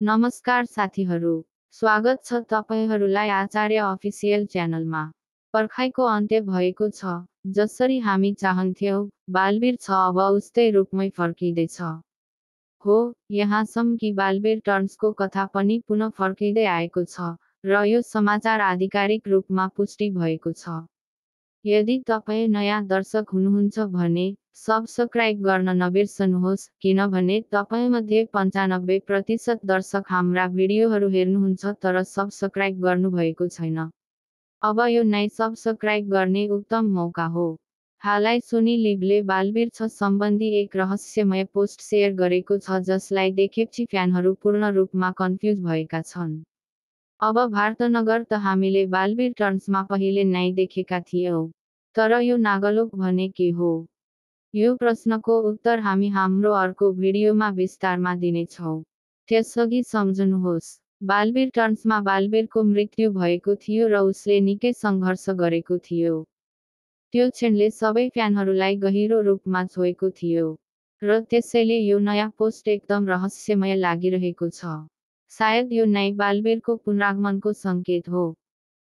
नमस्कार साथीहरू, स्वागत छ तपाईहरूलाई आचार्य अफिसियल च्यानलमा। पर्खाइको अन्त्य भएको छ, जसरी हामी चाहन्थ्यौं, बालवीर छ अब उस्तै रूपमै फर्किँदैछ। हो, यहाँसम्म कि बालवीर टर्न्सको कथा पनि पुनः फर्किँदै आएको छ, र यो समाचार आधिकारिक रूपमा पुष्टि भएको छ। यदि तपाईँ नयाँ दर्शक हुनुहुन्छ भने सब्स्क्राइब गर्न नबिर्सनुहोस्, किनभने तपाईँमध्ये 95% दर्शक हाम्रा भिडियोहरू हेर्नुहुन्छ तर सब्स्क्राइब गर्नुभएको छैन। अब यो नै सब्स्क्राइब गर्ने उत्तम मौका हो। हालै सोनी लिभले बालवीर छ सम्बन्धी एक रहस्यमय पोस्ट सेयर गरेको छ जसलाई देखेपछि फ्यानहरू पूर्ण रूपमा कन्फ्युज भएका छन्। अब भारतनगर त हामीले बालवीर टर्न्समा पहिले नै देखेका थियौं, तर यो नागलोक भने के हो? यो प्रश्नको उत्तर हामी हाम्रो अर्को भिडियोमा विस्तारमा दिनेछौं। त्यसअघि सम्झनुहोस्, बालवीर टर्न्समा बालवीरको मृत्यु भएको थियो र उसले निकै सङ्घर्ष गरेको थियो। त्यो क्षणले सबै फ्यानहरूलाई गहिरो रूपमा छोएको थियो, र त्यसैले यो नयाँ पोस्ट एकदम रहस्यमय लागिरहेको छ। सायद यो नै बालवीरको पुनरागमनको सङ्केत हो।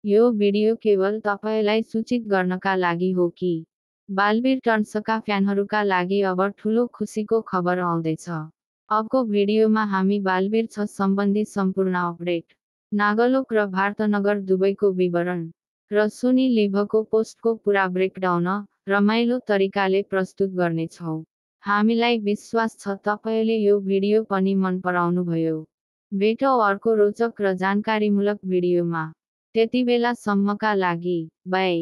यो भिडियो केवल तपाईलाई सूचित गर्नका लागि हो कि बालवीर टर्न्सका फ्यानहरूका लागि अब ठूलो खुसीको खबर आउँदैछ। अबको भिडियोमा हामी बालवीर छ सम्बन्धी सम्पूर्ण अपडेट, नागलोक र भारतनगर दुवैको विवरण, र सोनी लिभको पोस्टको पूरा ब्रेकडाउन रमाइलो तरिकाले प्रस्तुत गर्नेछौं। हामीलाई विश्वास छ तपाईले यो भिडियो पनि मन पराउनुभयो। भेटौँ अर्को रोचक र जानकारीमूलक भिडियोमा। त्यतिबेलासम्मका लागि बाइ।